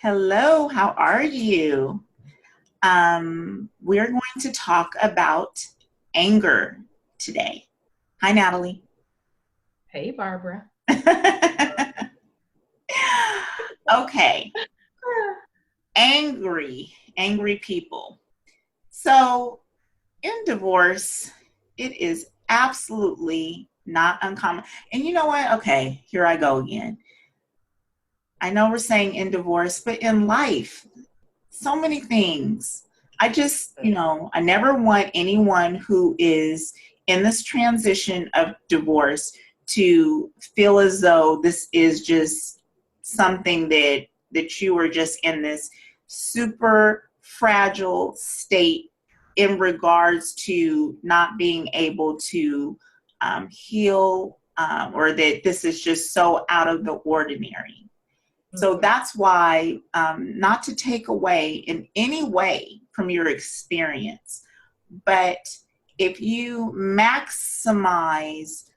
Hello, how are you? We're going to talk about anger today. Hi, Natalie. Hey, Barbara. Okay, angry people. So, in divorce, it is absolutely not uncommon. And you know what? Okay, here I go again. I know we're saying in divorce, but in life, so many things. I never want anyone who is in this transition of divorce to feel as though this is just something that you are just in this super fragile state in regards to not being able to heal, or that this is just so out of the ordinary. So Mhm. that's why, not to take away in any way from your experience, but if you maximize,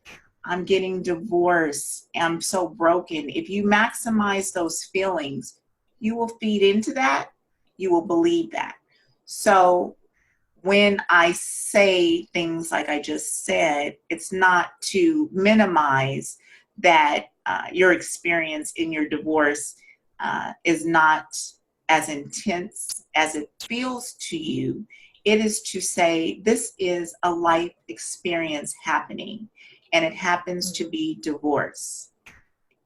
I'm getting divorced, I'm so broken, if you maximize those feelings, you will feed into that, you will believe that. So when I say things like I just said, it's not to minimize that your experience in your divorce is not as intense as it feels to you. It is to say this is a life experience happening, and it happens to Mhm. be divorce.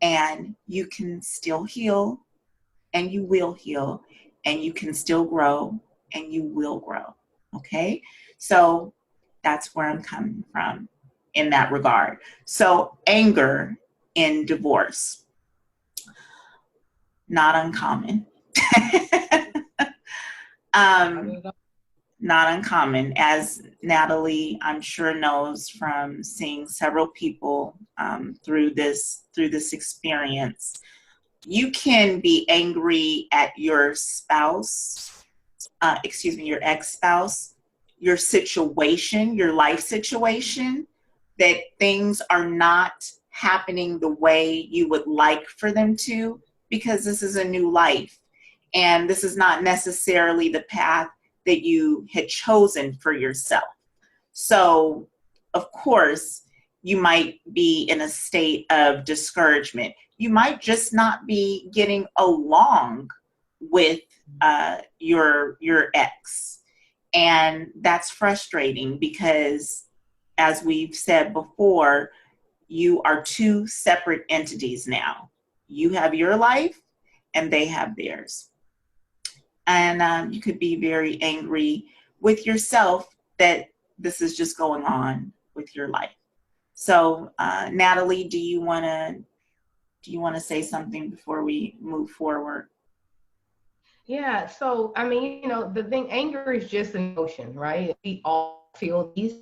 And you can still heal, and you will heal, and you can still grow, and you will grow. Okay? So that's where I'm coming from in that regard. So, anger in divorce, not uncommon. Not um, at all. Not uncommon, as Natalie, I'm sure, knows from seeing several people through this experience. You can be angry at your spouse, your ex spouse, your situation, your life situation, that things are not happening the way you would like for them to, because this is a new life. And this is not necessarily the path that you had chosen for yourself. So, of course, you might be in a state of discouragement. You might just not be getting along with your ex, and that's frustrating because, as we've said before, you are two separate entities now. You have your life, and they have theirs, and you could be very angry with yourself that this is just going on with your life. So, Natalie, do you want to say something before we move forward? Yeah. So, I mean, the thing, anger is just an emotion, right? We all feel these.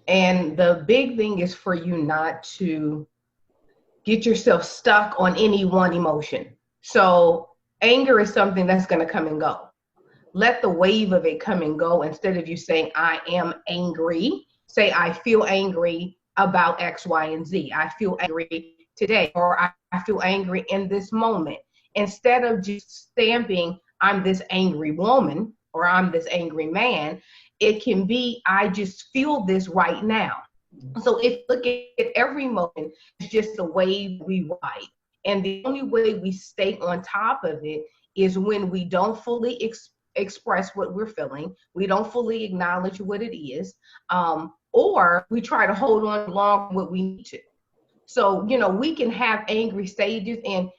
And the big thing is for you not to get yourself stuck on any one emotion. So, anger is something that's going to come and go. Let the wave of it come and go instead of you saying, I am angry. Say, I feel angry about X, Y, and Z. I feel angry today, or I feel angry in this moment. Instead of just stamping, I'm this angry woman or I'm this angry man, it can be, I just feel this right now. So if you look at every moment, it's just a wave we ride. And the only way we stay on top of it is when we don't fully express what we're feeling, we don't fully acknowledge what it is, or we try to hold on long what we need to. So, we can have angry stages, and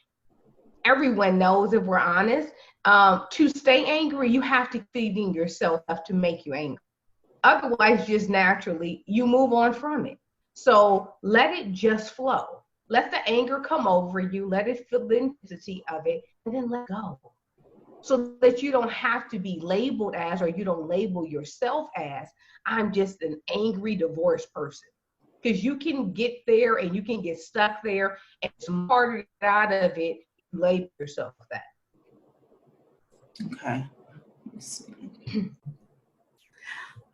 everyone knows, if we're honest, to stay angry, you have to feeding yourself to make you angry. Otherwise, just naturally, you move on from it. So let it just flow. Let the anger come over you. Let it feel the intensity of it, and then let go. So that you don't have to be labeled as, or you don't label yourself as, I'm just an angry divorced person. Because you can get there and you can get stuck there, and it's harder to get out of it. You label yourself that. Okay.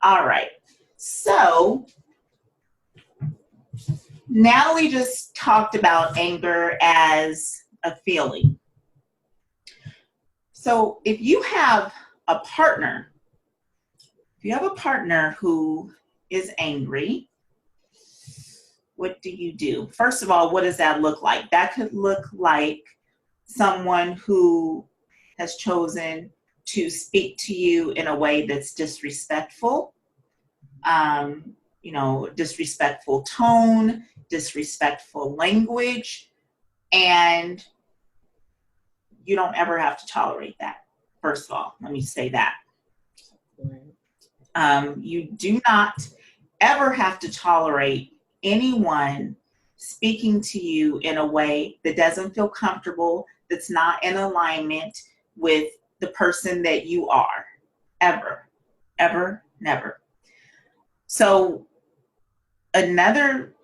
All right. So, Natalie just talked about anger as a feeling. So if you have a partner, who is angry, what do you do? First of all, what does that look like? That could look like someone who has chosen to speak to you in a way that's disrespectful, disrespectful tone, disrespectful language, and you don't ever have to tolerate that. First of all, let me say that. You do not ever have to tolerate anyone speaking to you in a way that doesn't feel comfortable, that's not in alignment with the person that you are. Ever, ever, never. So another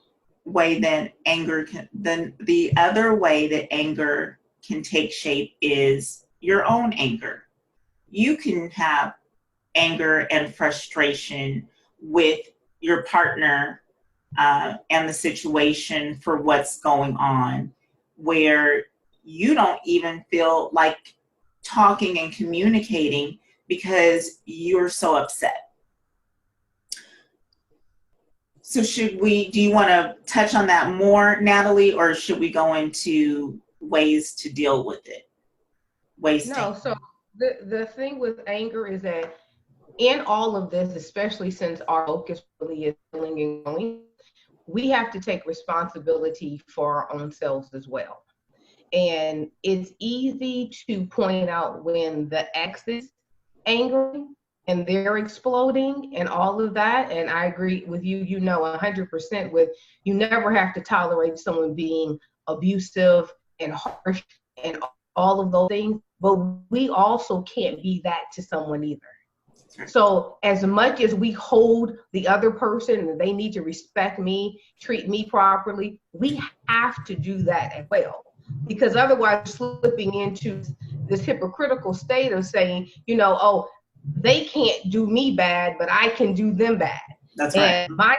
way that the other way that anger can take shape is your own anger. You can have anger and frustration with your partner and the situation for what's going on, where you don't even feel like talking and communicating because you're so upset. So do you want to touch on that more, Natalie, or should we go into ways to deal with it? So the thing with anger is that in all of this, especially since our focus really is healing and growing, we have to take responsibility for our own selves as well. And it's easy to point out when the ex is angry and they're exploding and all of that. And I agree with you, 100% with, you never have to tolerate someone being abusive and harsh and all of those things, but we also can't be that to someone either. So as much as we hold the other person and they need to respect me, treat me properly, we have to do that as well. Because otherwise slipping into this hypocritical state of saying, oh, they can't do me bad, but I can do them bad. That's right. And my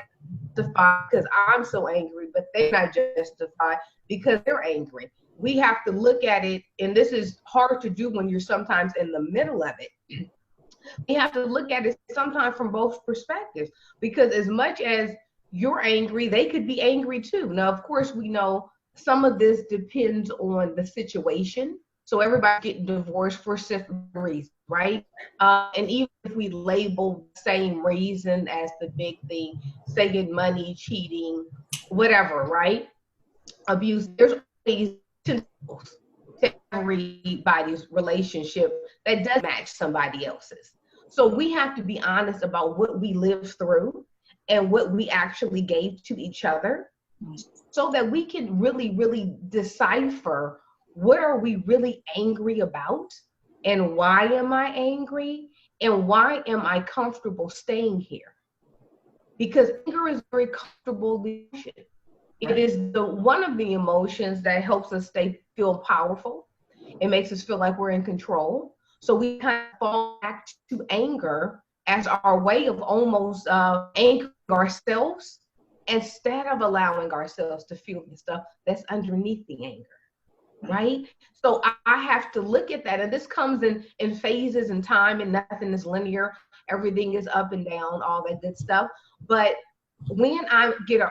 justified because I'm so angry, but they're not justified because they're angry. We have to look at it, and this is hard to do when you're sometimes in the middle of it. We have to look at it sometimes from both perspectives, because as much as you're angry, they could be angry too. Now, of course, we know some of this depends on the situation. So everybody getting divorced for different reasons, right? And even if we label the same reason as the big thing, saying money, cheating, whatever, right? Abuse, there's always tentacles to everybody's relationship that does match somebody else's. So we have to be honest about what we lived through and what we actually gave to each other, so that we can really, really decipher what are we really angry about, and why am I angry, and why am I comfortable staying here? Because anger is a very comfortable emotion. It is one of the emotions that helps us feel powerful. It makes us feel like we're in control. So we kind of fall back to anger as our way of almost anchoring ourselves, instead of allowing ourselves to feel the stuff that's underneath the anger, right? So I have to look at that, and this comes in phases and time, and nothing is linear. Everything is up and down, all that good stuff. But when I get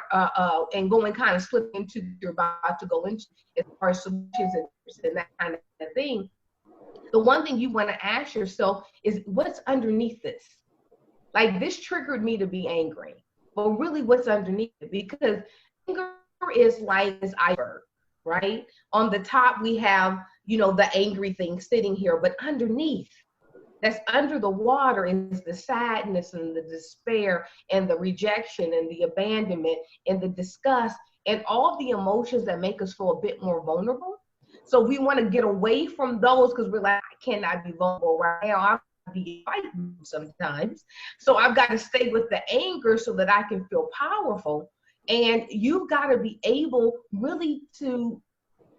and going kind of slip into you're about to go into as far as solutions and that kind of thing, the one thing you want to ask yourself is, what's underneath this? Like, this triggered me to be angry. But really, what's underneath it? Because anger is like this iceberg, right? On the top, we have, the angry thing sitting here, but underneath, that's under the water, is the sadness and the despair and the rejection and the abandonment and the disgust and all the emotions that make us feel a bit more vulnerable. So we want to get away from those because we're like, I cannot be vulnerable right now. Be fighting sometimes. So I've got to stay with the anger so that I can feel powerful. And you've got to be able really to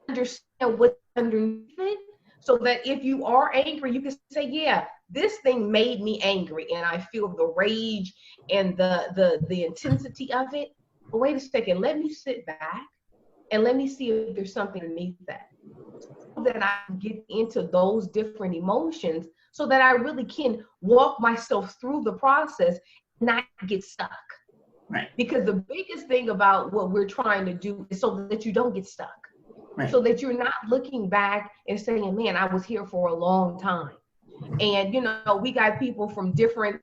understand what's underneath it, so that if you are angry, you can say, yeah, this thing made me angry and I feel the rage and the intensity of it. But wait a second, let me sit back and let me see if there's something underneath that. that I get into those different emotions so that I really can walk myself through the process, not get stuck. Right. Because the biggest thing about what we're trying to do is so that you don't get stuck. Right. So that you're not looking back and saying, man, I was here for a long time. And, you know, we got people from different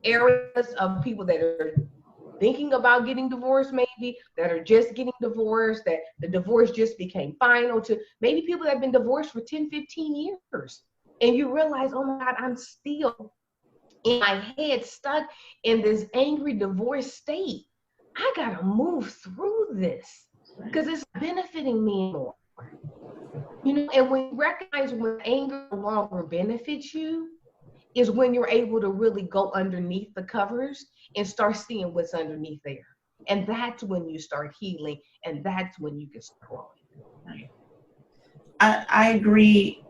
areas of people that are thinking about getting divorced, maybe that are just getting divorced, that the divorce just became final, to maybe people that have been divorced for 10, 15 years. And you realize, oh my God, I'm still in my head stuck in this angry divorce state. I got to move through this because it's benefiting me more. You know, and when you recognize when anger no longer benefits you, is when you're able to really go underneath the covers and start seeing what's underneath there. And that's when you start healing, and that's when you can start growing. Right. I agree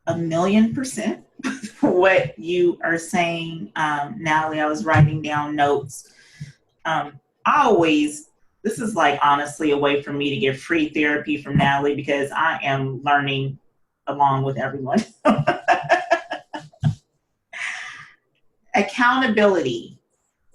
1,000,000% with what you are saying, Natalie. I was writing down notes. This is like honestly a way for me to get free therapy from Natalie because I am learning along with everyone. Accountability.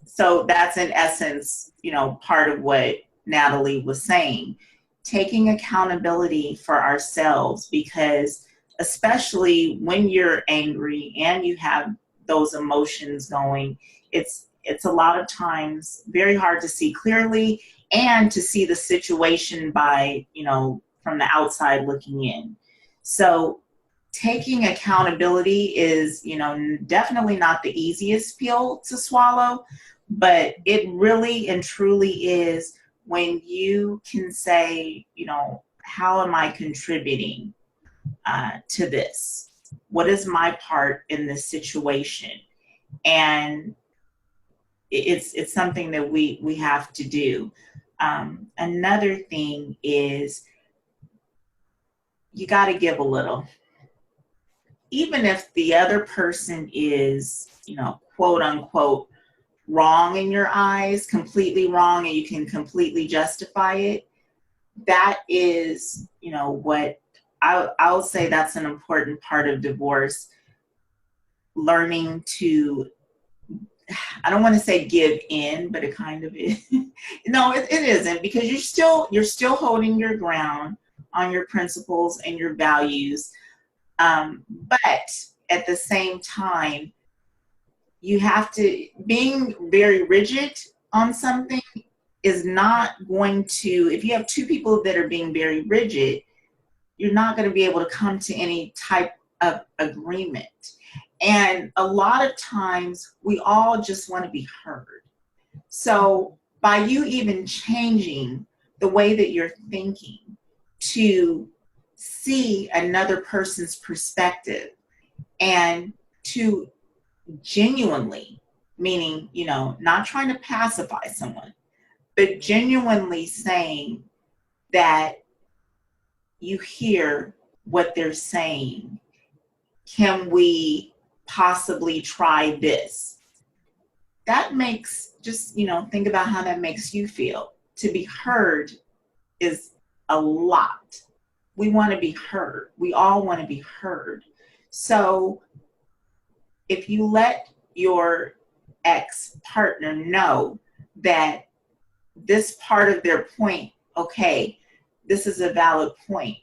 So that's in essence, you know, part of what Natalie was saying. Taking accountability for ourselves, because especially when you're angry and you have those emotions going, it's a lot of times very hard to see clearly and to see the situation by, you know, from the outside looking in. So taking accountability is, you know, definitely not the easiest pill to swallow, but it really and truly is when you can say, you know, how am I contributing to this? What is my part in this situation? And it's something that we have to do. Another thing is you got to give a little. Even if the other person is, you know, quote unquote, wrong in your eyes, completely wrong, and you can completely justify it, that is, you know, what I'll say that's an important part of divorce. Learning to, I don't want to say give in, but it kind of is. No, it isn't, because you're still holding your ground on your principles and your values. But at the same time, you have to, being very rigid on something is not going to, if you have two people that are being very rigid, you're not going to be able to come to any type of agreement. And a lot of times we all just want to be heard. So by you even changing the way that you're thinking to see another person's perspective and to genuinely, meaning, you know, not trying to pacify someone, but genuinely saying that you hear what they're saying. Can we possibly try this? That makes, just, you know, think about how that makes you feel. To be heard is a lot. We want to be heard. We all want to be heard. So if you let your ex-partner know that this part of their point, okay, this is a valid point,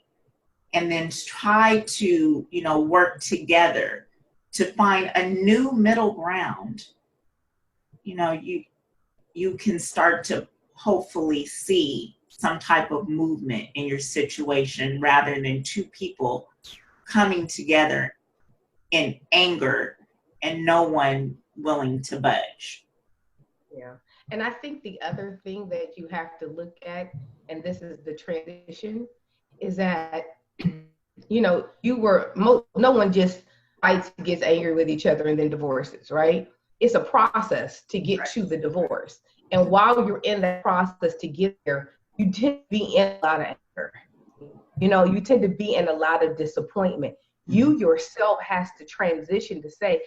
and then try to, you know, work together to find a new middle ground, you know, you can start to hopefully see some type of movement in your situation rather than two people coming together in anger and no one willing to budge. Yeah. And I think the other thing that you have to look at, and this is the transition, is that, you know, no one just fights, gets angry with each other and then divorces, right? It's a process to get to the divorce. And while you're in that process to get there, you tend to be in a lot of anger. You know, you tend to be in a lot of disappointment. You yourself has to transition to say,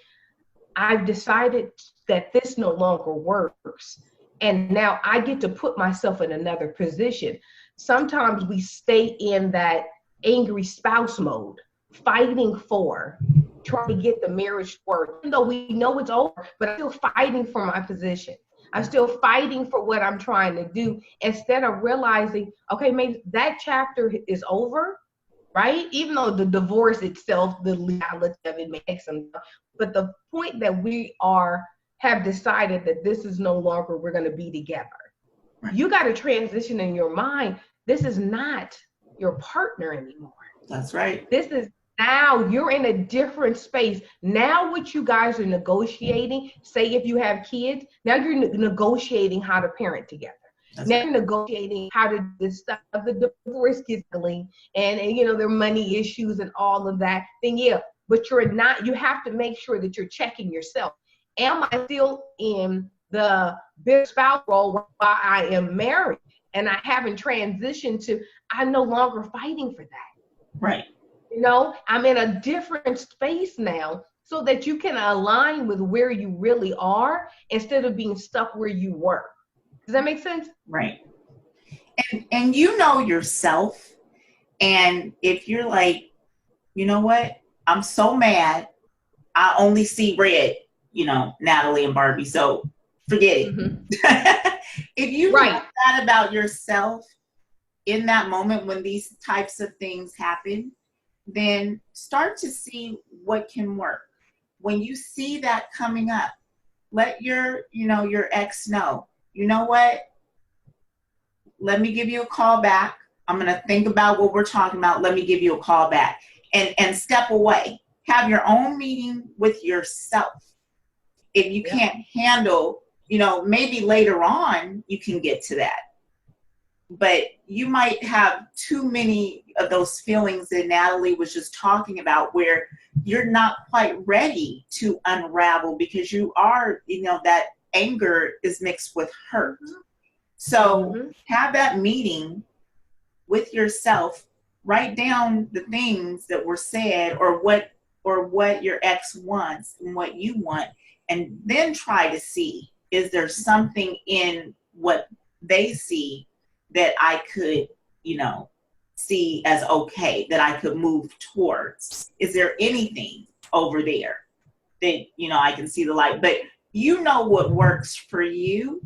I've decided that this no longer works. And now I get to put myself in another position. Sometimes we stay in that angry spouse mode, fighting for, trying to get the marriage to work. Even though we know it's over, but I'm still fighting for my position. I'm still fighting for what I'm trying to do, instead of realizing, okay, maybe that chapter is over, right? Even though the divorce itself, the legality of it makes them, but the point that we have decided that this is no longer, we're going to be together. Right. You got to transition in your mind. This is not your partner anymore. That's right. This is, now you're in a different space. Now what you guys are negotiating, say if you have kids, now you're negotiating how to parent together. That's now right. you're negotiating how to do stuff, the divorce gets ugly, and their money issues and all of that. Then but you have to make sure that you're checking yourself. Am I still in the big spouse role while I am married and I haven't transitioned to, I'm no longer fighting for that. Right. I'm in a different space now, so that you can align with where you really are instead of being stuck where you were. Does that make sense? Right. And you know yourself. And if you're like, you know what? I'm so mad. I only see red, Natalie and Barbie. So forget it. Mm-hmm. If you know that about yourself in that moment when these types of things happen, then start to see what can work. When you see that coming up, let your ex know, you know what? Let me give you a call back. I'm going to think about what we're talking about. Let me give you a call back and step away. Have your own meeting with yourself. If you can't handle, maybe later on you can get to that. But you might have too many of those feelings that Natalie was just talking about, where you're not quite ready to unravel because you are, that anger is mixed with hurt. So have that meeting with yourself, write down the things that were said or what your ex wants and what you want, and then try to see, is there something in what they see that I could, see as okay, that I could move towards? Is there anything over there that, I can see the light? But what works for you.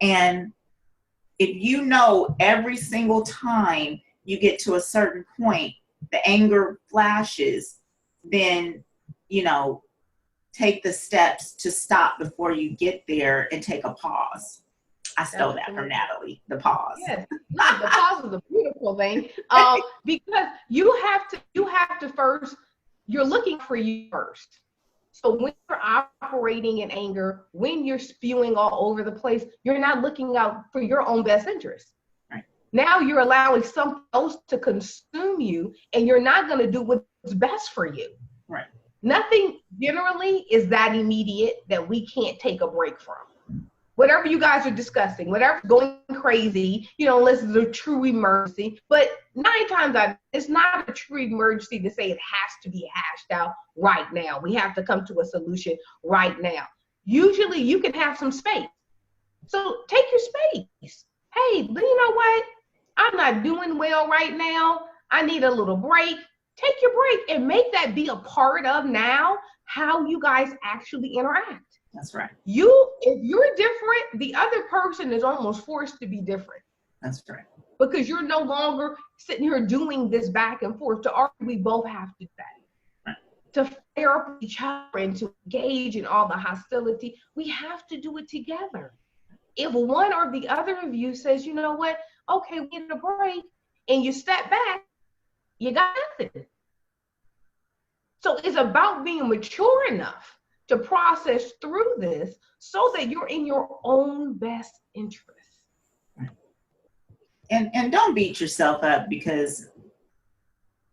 And if every single time you get to a certain point, the anger flashes, then, take the steps to stop before you get there and take a pause. I stole that from Natalie, the pause. Yes, the pause is a beautiful thing. Because you have to first, you're looking for you first. So when you're operating in anger, when you're spewing all over the place, you're not looking out for your own best interest. Right. Now you're allowing something else to consume you, and you're not going to do what's best for you. Right. Nothing generally is that immediate that we can't take a break from. Whatever you guys are discussing, whatever's going crazy, unless it's a true emergency. But 9 times out, it's not a true emergency to say it has to be hashed out right now. We have to come to a solution right now. Usually you can have some space. So take your space. Hey, but you know what? I'm not doing well right now. I need a little break. Take your break and make that be a part of now how you guys actually interact. That's right. If you're different, the other person is almost forced to be different. That's right. Because you're no longer sitting here doing this back and forth. To argue, we both have to do that. Right. To flare up each other and to engage in all the hostility, we have to do it together. If one or the other of you says, you know what, okay, we need a break, and you step back, you got nothing. So it's about being mature enough to process through this so that you're in your own best interest. And don't beat yourself up, because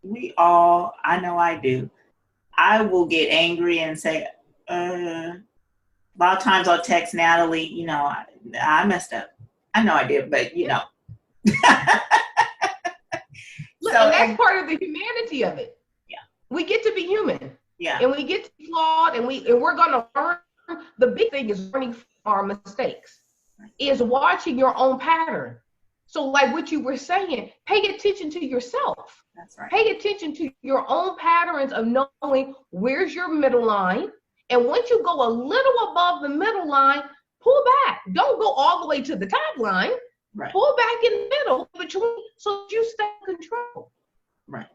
I know I do. I will get angry and say, a lot of times I'll text Natalie, I messed up. I know I did, but Look, and that's part of the humanity of it. Yeah. We get to be human. Yeah. And we get to be flawed, and we're gonna learn. The big thing is learning from our mistakes. Is watching your own pattern. So like what you were saying, pay attention to yourself. That's right. Pay attention to your own patterns of knowing where's your middle line. And once you go a little above the middle line, pull back. Don't go all the way to the top line. Right. Pull back in the middle between so you stay in control. Right.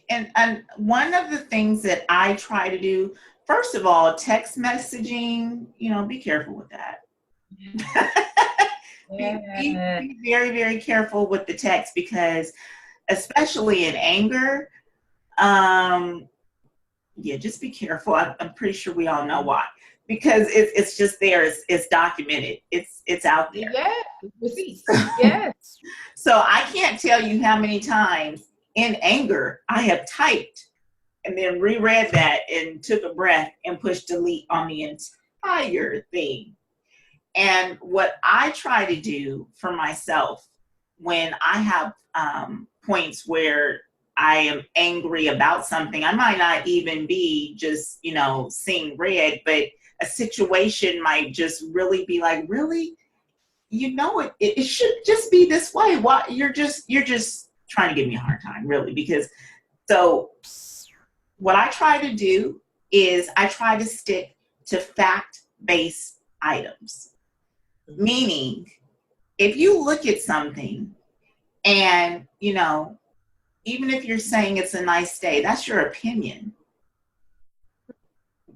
And one of the things that I try to do, first of all, text messaging, be careful with that. Be very, very careful with the text, because especially in anger, just be careful. I'm pretty sure we all know why, because it's just there. It's documented. It's out there. Yes. Yes. So I can't tell you how many times in anger I have typed and then reread that and took a breath and pushed delete on the entire thing. And what I try to do for myself when I have points where I am angry about something, I might not even be just, seeing red, but a situation might just really be like, really? It should just be this way. Why you're just trying to give me a hard time, really, because so what I try to do is I try to stick to fact-based items. Meaning, if you look at something and, even if you're saying it's a nice day, that's your opinion.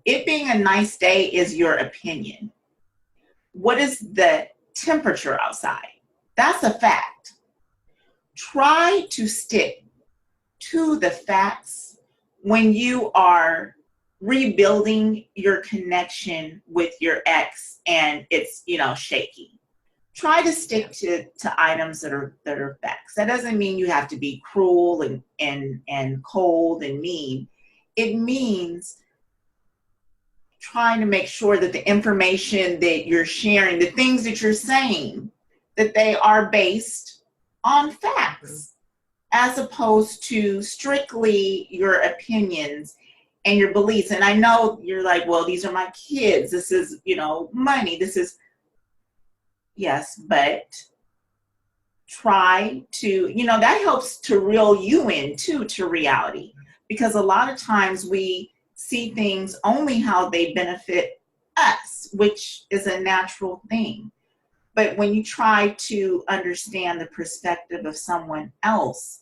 It being a nice day is your opinion. What is the temperature outside? That's a fact. Try to stick to the facts when you are rebuilding your connection with your ex and it's shaky. Try to stick to items that are facts. That doesn't mean you have to be cruel and cold and mean. It means trying to make sure that the information that you're sharing, the things that you're saying, that they are based on facts, as opposed to strictly your opinions and your beliefs. And I know you're like, well, these are my kids. This is, money. This is, yes, but try to, that helps to reel you in too, to reality. Because a lot of times we see things only how they benefit us, which is a natural thing. But when you try to understand the perspective of someone else,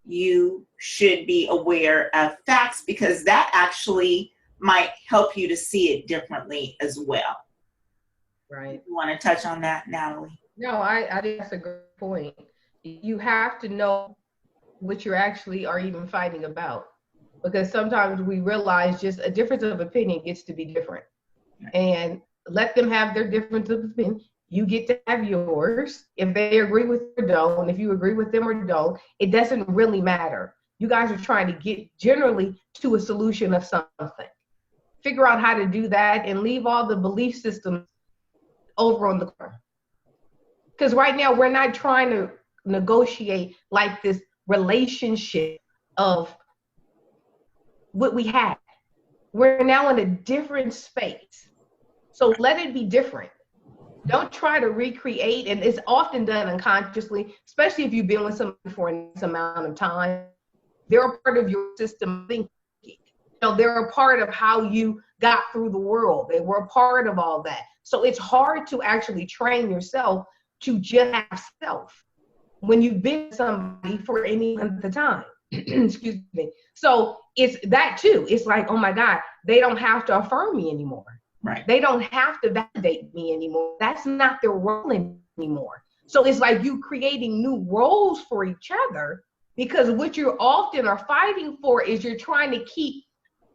you should be aware of facts, because that actually might help you to see it differently as well. Right. You want to touch on that, Natalie? No, I think that's a good point. You have to know what you actually are even fighting about, because sometimes we realize just a difference of opinion gets to be different. And let them have their difference of opinion. You get to have yours. If they agree with you or don't, if you agree with them or don't, it doesn't really matter. You guys are trying to get generally to a solution of something. Figure out how to do that and leave all the belief systems over on the corner. Because right now we're not trying to negotiate like this relationship of what we had. We're now in a different space. So let it be different. Don't try to recreate, and it's often done unconsciously, especially if you've been with somebody for an amount of time. They're a part of your system thinking. They're a part of how you got through the world. They were a part of all that. So it's hard to actually train yourself to just have self when you've been with somebody for any length of time. Excuse me. So it's that too. It's like, oh my God, they don't have to affirm me anymore. Right. They don't have to validate me anymore. That's not their role anymore. So it's like you creating new roles for each other, because what you often are fighting for is you're trying to keep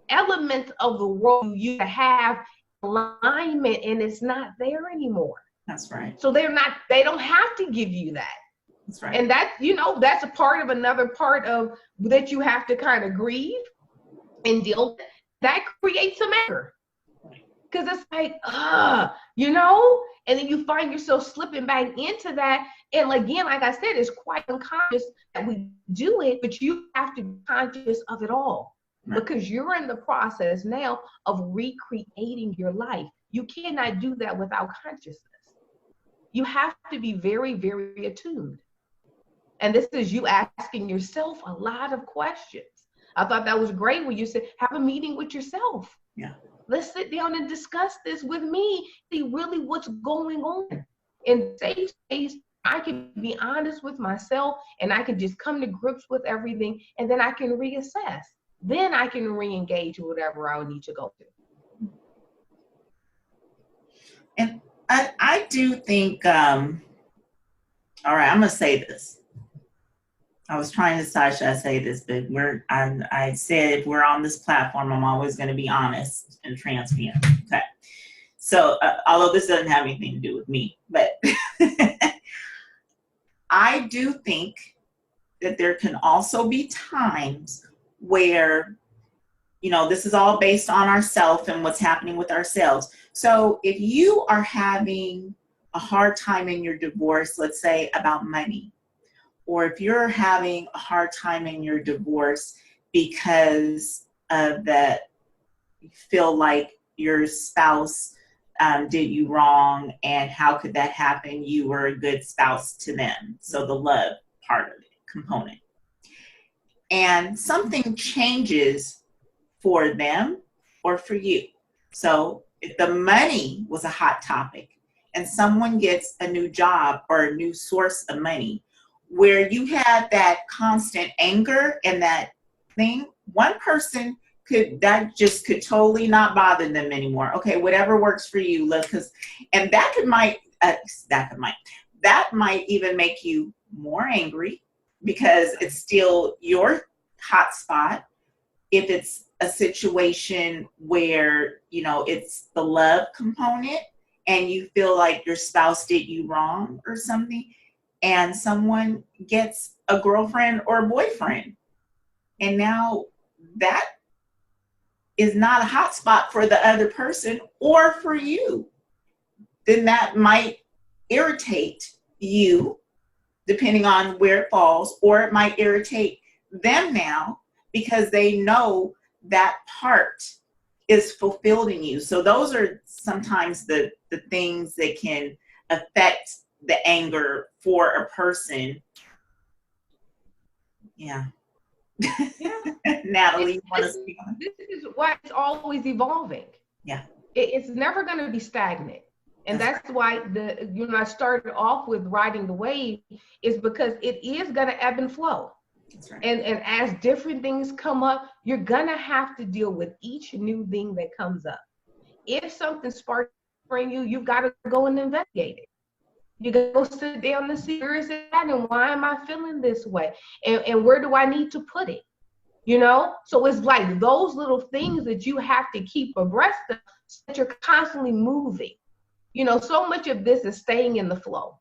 elements of the role you have alignment, and it's not there anymore. That's right. So they don't have to give you that. That's right. And that, that's a part of another part of that you have to kind of grieve and deal with. That creates some anger. Because it's like, and then you find yourself slipping back into that. And again, like I said, it's quite unconscious that we do it, but you have to be conscious of it all. Right. Because you're in the process now of recreating your life. You cannot do that without consciousness. You have to be very, very attuned. And this is you asking yourself a lot of questions. I thought that was great when you said, have a meeting with yourself. Yeah. Let's sit down and discuss this with me, see really what's going on. In safe space, I can be honest with myself and I can just come to grips with everything, and then I can reassess. Then I can re-engage whatever I need to go to. And I do think, all right, I'm going to say this. I was trying to decide, should I say this, but I said if we're on this platform, I'm always going to be honest and transparent. Okay. So, although this doesn't have anything to do with me, but I do think that there can also be times where, you know, this is all based on ourselves and what's happening with ourselves. So if you are having a hard time in your divorce, let's say about money, or if you're having a hard time in your divorce because of that, you feel like your spouse did you wrong, and how could that happen? You were a good spouse to them. So the love part of it, component. And something changes for them or for you. So if the money was a hot topic and someone gets a new job or a new source of money, where you had that constant anger and that thing, one person could totally not bother them anymore. Okay, whatever works for you, and that might even make you more angry because it's still your hot spot. If it's a situation where, you know, it's the love component and you feel like your spouse did you wrong or something, and someone gets a girlfriend or a boyfriend, and now that is not a hot spot for the other person or for you, then that might irritate you, depending on where it falls, or it might irritate them now because they know that part is fulfilled in you. So those are sometimes the things that can affect the anger for a person. Yeah. Yeah. Natalie, you want to speak on this is why it's always evolving. Yeah. It's never going to be stagnant. And that's why I started off with riding the wave, is because it is going to ebb and flow. That's right. And as different things come up, you're going to have to deal with each new thing that comes up. If something sparks in you, you've got to go and investigate it. You go sit down and see where is it at and why am I feeling this way? And where do I need to put it? You know? So it's like those little things that you have to keep abreast of so that you're constantly moving. You know, so much of this is staying in the flow,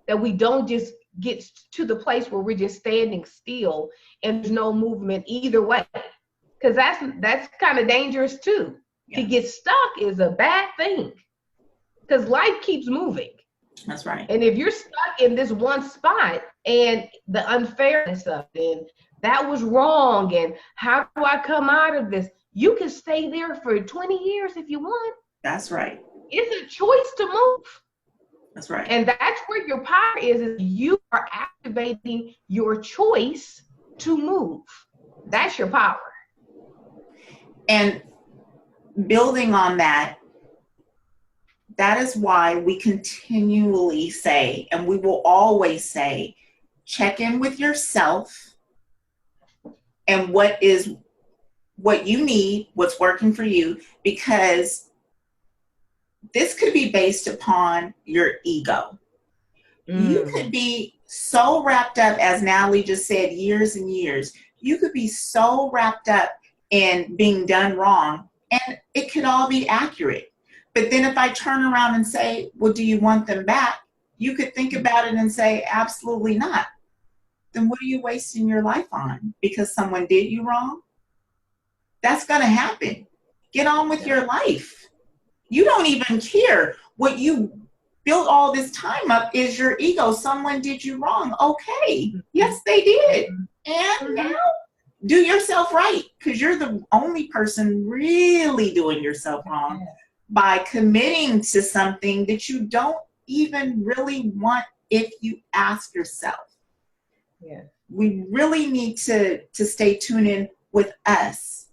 that we don't just get to the place where we're just standing still and there's no movement either way. Because that's kind of dangerous too. Yeah. To get stuck is a bad thing because life keeps moving. That's right. And if you're stuck in this one spot and the unfairness of it, and that was wrong, and how do I come out of this? You can stay there for 20 years if you want. That's right. It's a choice to move. That's right. And that's where your power is you are activating your choice to move. That's your power. And building on that, that is why we continually say, and we will always say, check in with yourself and what you need, what's working for you, because this could be based upon your ego. You could be so wrapped up, as Natalie just said, years and years. You could be so wrapped up in being done wrong, and it could all be accurate. But then if I turn around and say, well, do you want them back? You could think about it and say, absolutely not. Then what are you wasting your life on? Because someone did you wrong? That's going to happen. Get on with your life. You don't even care. What you built all this time up is your ego. Someone did you wrong. Okay. Yes, they did. And now do yourself right, because you're the only person really doing yourself wrong by committing to something that you don't even really want if you ask yourself. Yeah. We really need to stay tuned in with us,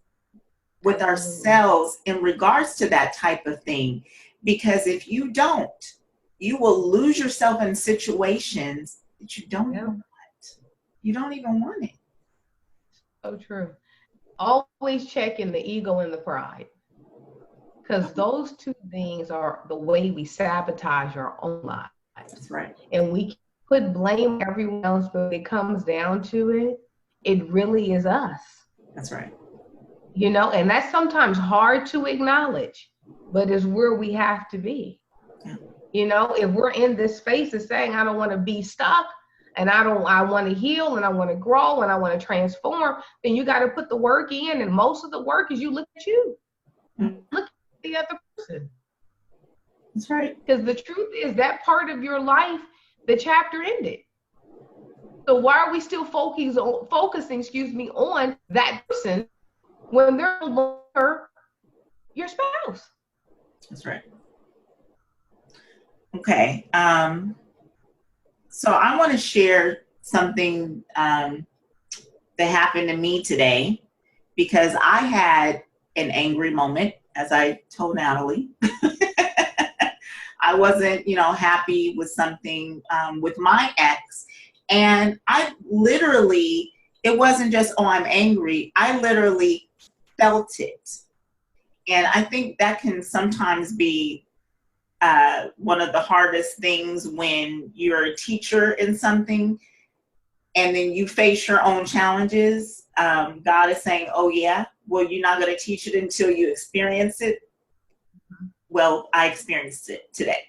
with Absolutely. ourselves in regards to that type of thing. Because if you don't, you will lose yourself in situations that you don't even want. You don't even want it. So true. Always checking the ego and the pride. Because those two things are the way we sabotage our own lives. That's right. And we put blame on everyone else, but when it comes down to it, it really is us. That's right. You know, and that's sometimes hard to acknowledge, but it's where we have to be. Yeah. You know, if we're in this space of saying, I don't want to be stuck, and I want to heal, and I want to grow, and I want to transform, then you got to put the work in. And most of the work is you look at you. Look at the other person. That's right. Because the truth is that part of your life, the chapter ended. So why are we still focusing, on that person when they're no longer your spouse? That's right. Okay. So I want to share something that happened to me today, because I had an angry moment, as I told Natalie. I wasn't, happy with something with my ex. And I literally, it wasn't just, oh, I'm angry. I literally felt it. And I think that can sometimes be one of the hardest things when you're a teacher in something and then you face your own challenges. God is saying, oh yeah, well, you're not going to teach it until you experience it. Well, I experienced it today.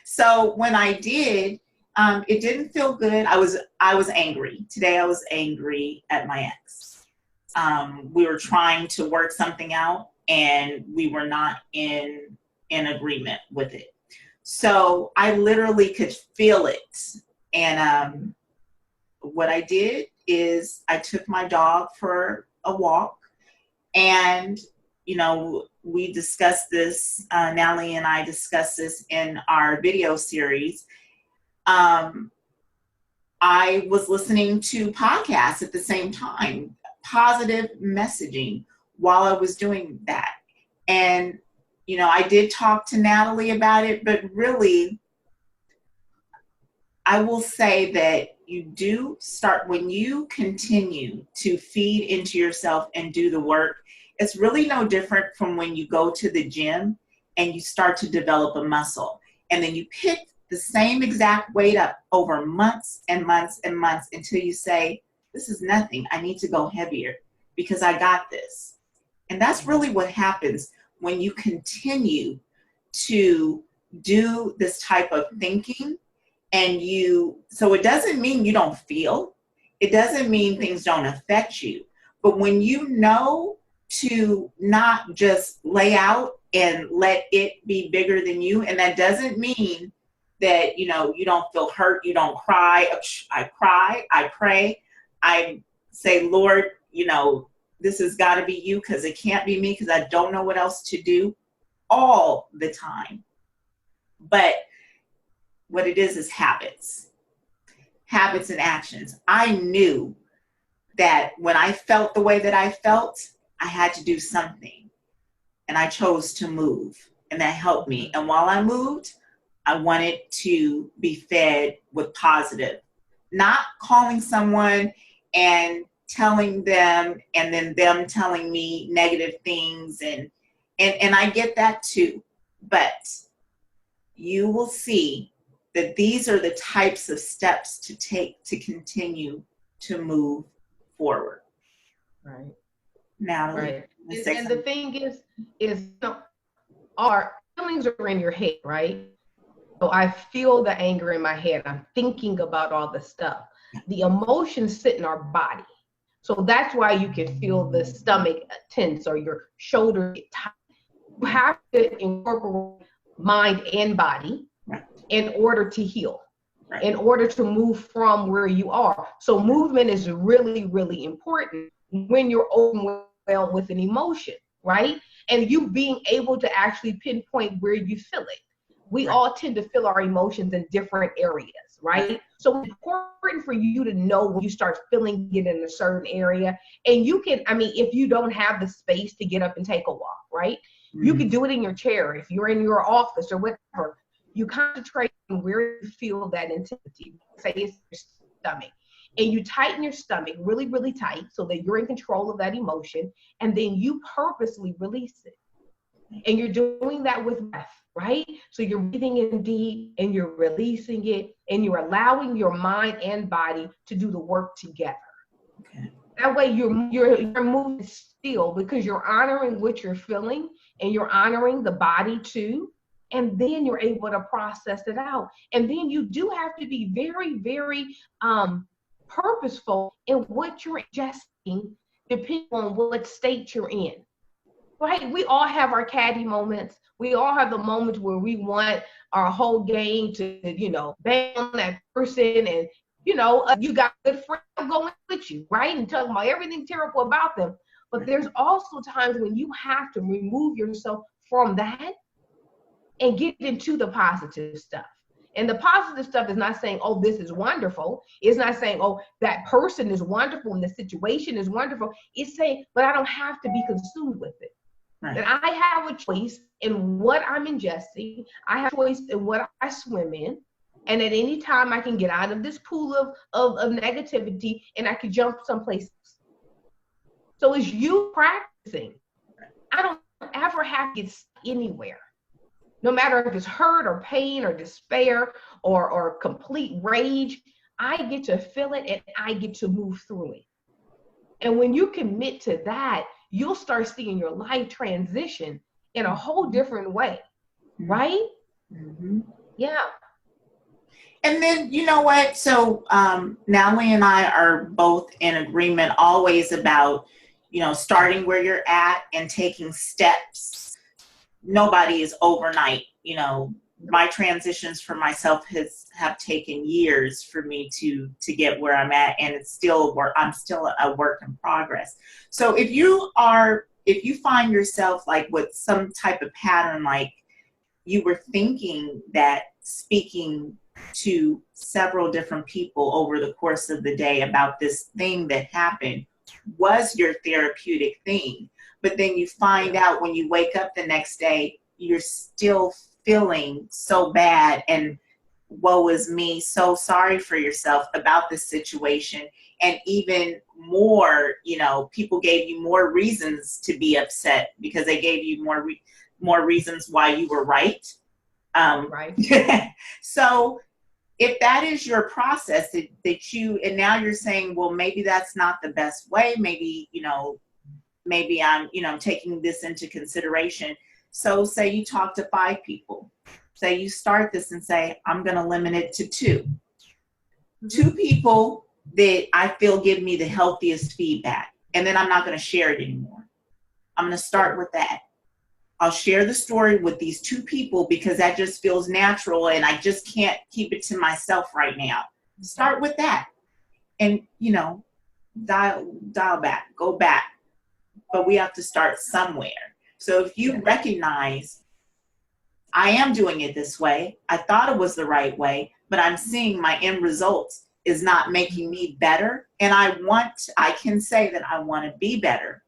So when I did, it didn't feel good. I was angry. Today I was angry at my ex. We were trying to work something out and we were not in agreement with it. So I literally could feel it. And what I did is I took my dog for a walk, and we discussed this, Natalie and I discussed this in our video series. I was listening to podcasts at the same time, positive messaging, while I was doing that. And, I did talk to Natalie about it, but really, I will say that you do start, when you continue to feed into yourself and do the work, it's really no different from when you go to the gym and you start to develop a muscle. And then you pick the same exact weight up over months and months and months until you say, this is nothing. I need to go heavier because I got this. And that's really what happens when you continue to do this type of thinking. And so it doesn't mean you don't feel. It doesn't mean things don't affect you. But when you know to not just lay out and let it be bigger than you, and that doesn't mean that, you don't feel hurt, you don't cry. I cry, I pray, I say, Lord, this has got to be you, because it can't be me, because I don't know what else to do, all the time. But what it is habits and actions. I knew that when I felt the way that I felt, I had to do something, and I chose to move, and that helped me. And while I moved, I wanted to be fed with positive, not calling someone and telling them and then them telling me negative things. And I get that too, but you will see that these are the types of steps to take to continue to move forward. Right. Natalie, right. And the thing is our feelings are in your head, right? So I feel the anger in my head. I'm thinking about all the stuff. The emotions sit in our body. So that's why you can feel the stomach tense or your shoulder get tight. You have to incorporate mind and body in order to heal, in order to move from where you are. So movement is really, really important when you're overwhelmed with an emotion, right? And you being able to actually pinpoint where you feel it. we all tend to feel our emotions in different areas, right? So it's important for you to know when you start feeling it in a certain area. And you can, I mean, if you don't have the space to get up and take a walk, right? You can do it in your chair. If you're in your office or whatever, you concentrate on where you feel that intensity. Say it's your stomach. And you tighten your stomach really, really tight so that you're in control of that emotion. And then you purposely release it. And you're doing that with breath, right? So you're breathing in deep and you're releasing it and you're allowing your mind and body to do the work together. Okay. That way you're moving still because you're honoring what you're feeling and you're honoring the body too. And then you're able to process it out. And then you do have to be very, very purposeful in what you're ingesting, depending on what state you're in. Right? We all have our catty moments. We all have the moments where we want our whole gang to, you know, bang on that person and, you know, you got a good friend going with you, right? And talking about everything terrible about them. But there's also times when you have to remove yourself from that and get into the positive stuff. And the positive stuff is not saying, oh, this is wonderful. It's not saying, oh, that person is wonderful and the situation is wonderful. It's saying, but I don't have to be consumed with it. Right. That I have a choice in what I'm ingesting. I have a choice in what I swim in. And at any time I can get out of this pool of negativity and I can jump someplace else. So it's you practicing. I don't ever have to get anywhere. No matter if it's hurt or pain or despair or complete rage, I get to feel it and I get to move through it. And when you commit to that, you'll start seeing your life transition in a whole different way, right? Mm-hmm. Yeah. And then, you know what? So Natalie and I are both in agreement always about, you know, starting where you're at and taking steps. Nobody is overnight. You know, my transitions for myself have taken years for me to get where I'm at, and it's still I'm still a work in progress. So if you find yourself like with some type of pattern, like you were thinking that speaking to several different people over the course of the day about this thing that happened was your therapeutic thing, but then you find out when you wake up the next day, you're still feeling so bad and woe is me, so sorry for yourself about this situation. And even more, you know, people gave you more reasons to be upset because they gave you more reasons why you were right. Right. So if that is your process that you, and now you're saying, well, maybe that's not the best way. Maybe, you know, maybe I'm taking this into consideration. So say you talk to 5 people. Say you start this and say, I'm going to limit it to 2. Mm-hmm. 2 people that I feel give me the healthiest feedback. And then I'm not going to share it anymore. I'm going to start with that. I'll share the story with these 2 people because that just feels natural and I just can't keep it to myself right now. Start with that. And, you know, dial back, go back. But we have to start somewhere. So if you recognize, I am doing it this way, I thought it was the right way, but I'm seeing my end results is not making me better. And I can say that I want to be better.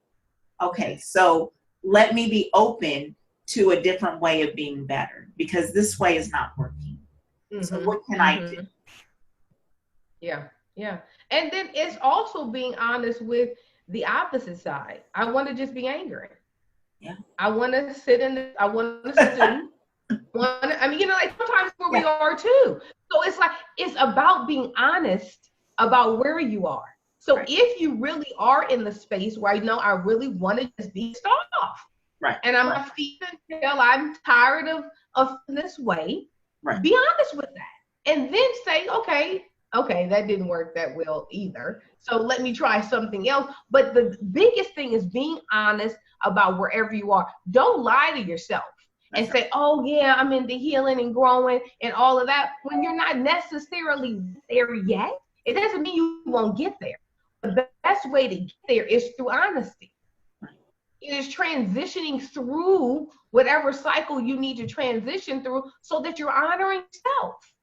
Okay, so let me be open to a different way of being better because this way is not working. Mm-hmm. So what can I do? Yeah. And then it's also being honest with the opposite side. I want to just be angry. Yeah. I want to sit I want to stew. I mean, you know, like sometimes where we are too. So it's like, it's about being honest about where you are. So if you really are in the space where I know I really want to just be off. Right. And I'm not feeling until I'm tired of this way. Right. Be honest with that. And then say, okay, that didn't work that well either. So let me try something else. But the biggest thing is being honest about wherever you are. Don't lie to yourself and say, oh yeah, I'm into healing and growing and all of that. When you're not necessarily there yet, it doesn't mean you won't get there. The best way to get there is through honesty. is transitioning through whatever cycle you need to transition through so that you're honoring self.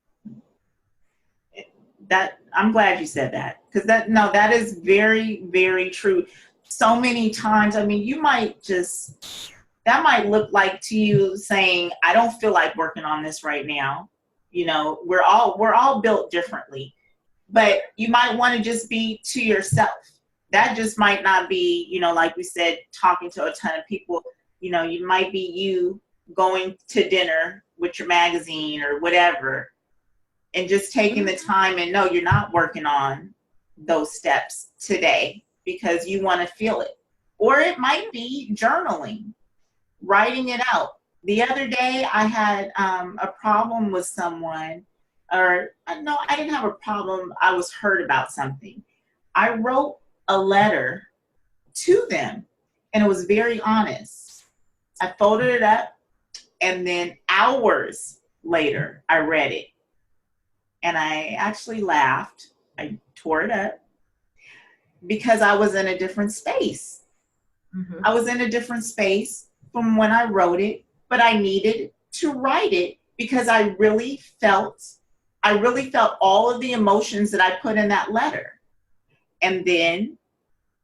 That I'm glad you said that, because that is very, very true. So many times, I mean, that might look like to you saying, I don't feel like working on this right now. You know, we're all built differently, but you might want to just be to yourself. That just might not be, you know, like we said, talking to a ton of people. You know, you might be you going to dinner with your magazine or whatever, and just taking the time and no, you're not working on those steps today because you want to feel it. Or it might be journaling, writing it out. The other day I had a problem with someone, or no, I didn't have a problem. I was hurt about something. I wrote a letter to them, and it was very honest. I folded it up, and then hours later, I read it. And I actually laughed. I tore it up because I was in a different space. Mm-hmm. I was in a different space from when I wrote it, but I needed to write it because I really felt all of the emotions that I put in that letter. And then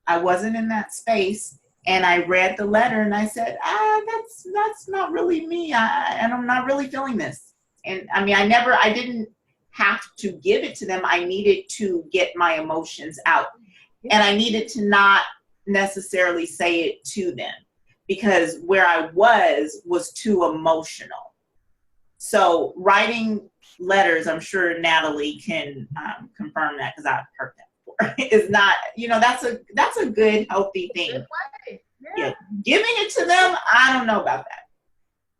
I wasn't in that space, and I read the letter and I said, that's not really me. And I'm not really feeling this. And I mean, I didn't have to give it to them. I needed to get my emotions out, and I needed to not necessarily say it to them because where I was too emotional. So writing letters, I'm sure Natalie can confirm that because I've heard that before, is not, you know, that's a good, healthy thing. Good way. Yeah. Giving it to them, I don't know about that.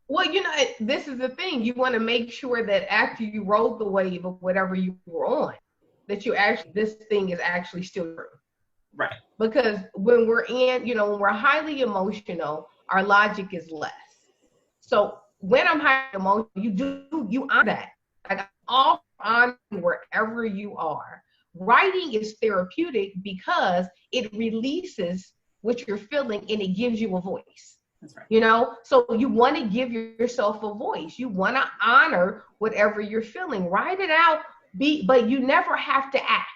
Well, you know, this is the thing. You want to make sure that after you rode the wave of whatever you were on, that this thing is actually still true. Right. Because when we're when we're highly emotional, our logic is less. So when I'm highly emotional, you honor that. Like all on wherever you are. Writing is therapeutic because it releases what you're feeling and it gives you a voice. That's right. You know, so you want to give yourself a voice. You want to honor whatever you're feeling. Write it out, but you never have to act.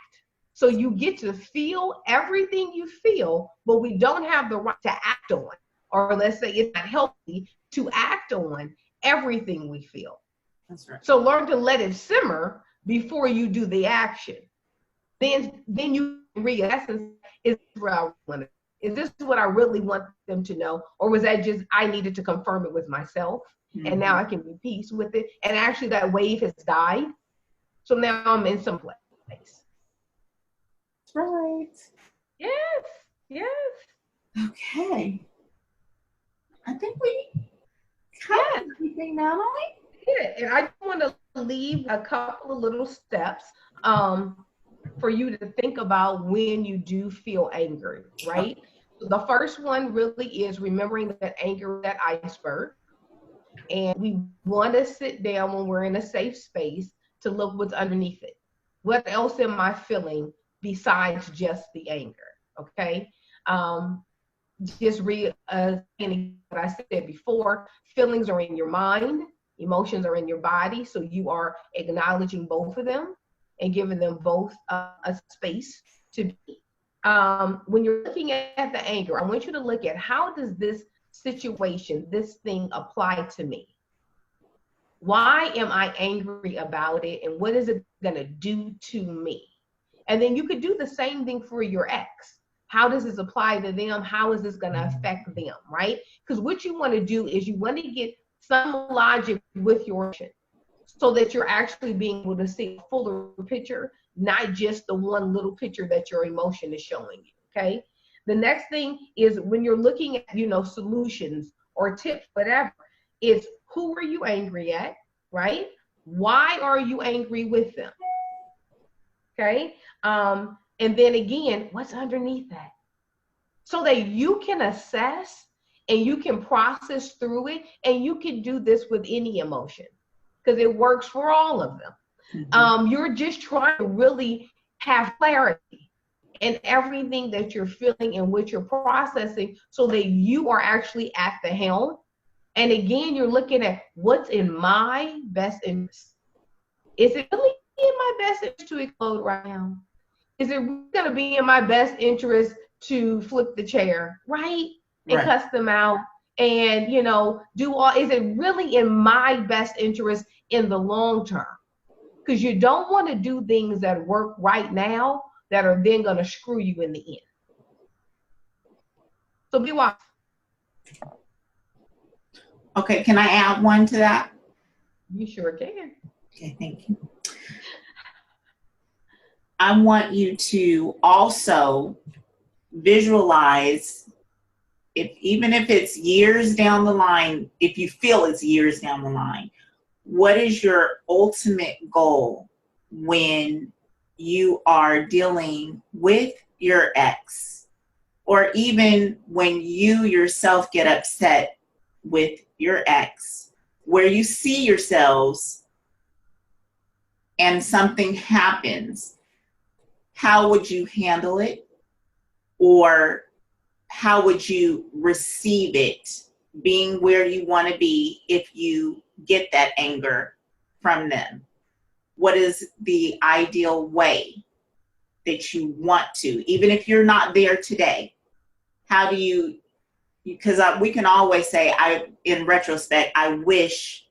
So you get to feel everything you feel, but we don't have the right to act on, or let's say it's not healthy to act on everything we feel. That's right. So learn to let it simmer before you do the action. Then you reassess, is this what I really want them to know? Or was that just, I needed to confirm it with myself, and now I can be peace with it. And actually that wave has died. So now I'm in some place. Right. Yes. Okay. I think we covered everything, Natalie. Yeah, and I want to leave a couple of little steps for you to think about when you do feel angry, right? The first one really is remembering that anger is that iceberg. And we want to sit down when we're in a safe space to look what's underneath it. What else am I feeling besides just the anger? Okay. Just what I said before, feelings are in your mind, emotions are in your body. So you are acknowledging both of them and giving them both a space to be. When you're looking at the anger, I want you to look at how does this situation, this thing apply to me? Why am I angry about it? And what is it going to do to me? And then you could do the same thing for your ex. How does this apply to them? How is this going to affect them, right? Because what you want to do is you want to get some logic with your emotion so that you're actually being able to see a fuller picture, not just the one little picture that your emotion is showing you, okay? The next thing is when you're looking at, solutions or tips, whatever, it's who are you angry at, right? Why are you angry with them? Okay? And then again, what's underneath that? So that you can assess and you can process through it, and you can do this with any emotion because it works for all of them. Mm-hmm. You're just trying to really have clarity and everything that you're feeling and what you're processing so that you are actually at the helm. And again, you're looking at what's in my best interest. Is it really in my best interest to explode right now? Is it really going to be in my best interest to flip the chair, right? And Right. cuss them out and, do all, is it really in my best interest in the long term? Because you don't want to do things that work right now that are then going to screw you in the end. So be wise. Okay, can I add one to that? You sure can. Okay, thank you. I want you to also visualize, even if it's years down the line, if you feel it's years down the line, what is your ultimate goal when you are dealing with your ex, or even when you yourself get upset with your ex, where you see yourselves and something happens? How would you handle it? Or how would you receive it, being where you want to be if you get that anger from them? What is the ideal way that you want to, even if you're not there today? How do you, because we can always say, in retrospect, I wish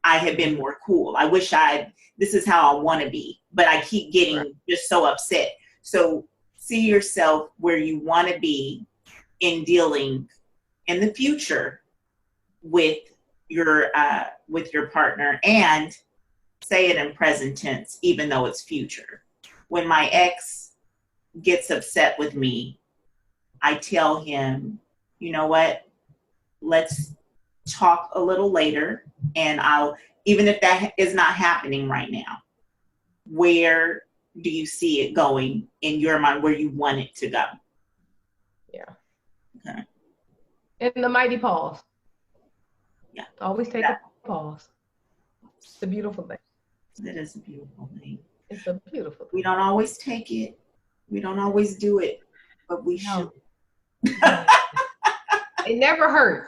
I had been more cool. I wish this is how I want to be, but I keep getting just so upset. So see yourself where you want to be in dealing in the future with your partner, and say it in present tense, even though it's future. When my ex gets upset with me, I tell him, you know what, let's talk a little later, and even if that is not happening right now, where do you see it going in your mind, where you want it to go? Yeah. Okay. And the mighty pause. Yeah. Always take a pause. It's a beautiful thing. It is a beautiful thing. It's a beautiful thing. We don't always take it. We don't always do it, but we should. It never hurts.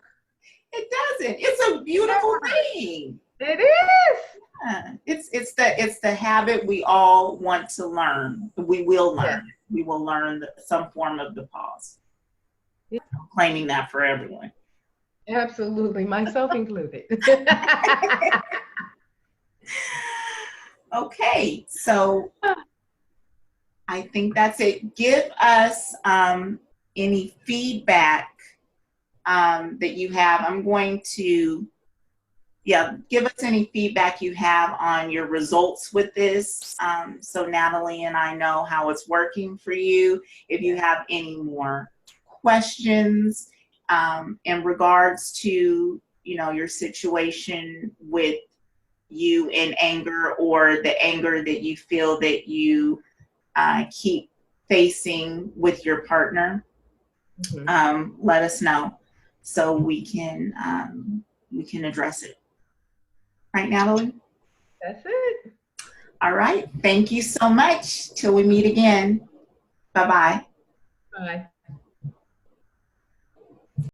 It doesn't. It's a beautiful thing. It is. Yeah. It's the habit we all want to learn. We will learn. Yeah. We will learn some form of the pause. Yeah. I'm claiming that for everyone. Absolutely, myself included. Okay, so I think that's it. Give us any feedback that you have. I'm going to, give us any feedback you have on your results with this, so Natalie and I know how it's working for you. If you have any more questions in regards to, your situation with you in anger, or the anger that you feel that you keep facing with your partner, let us know so we can address it. Right, Natalie? That's it. All right. Thank you so much. Till we meet again. Bye-bye. Bye.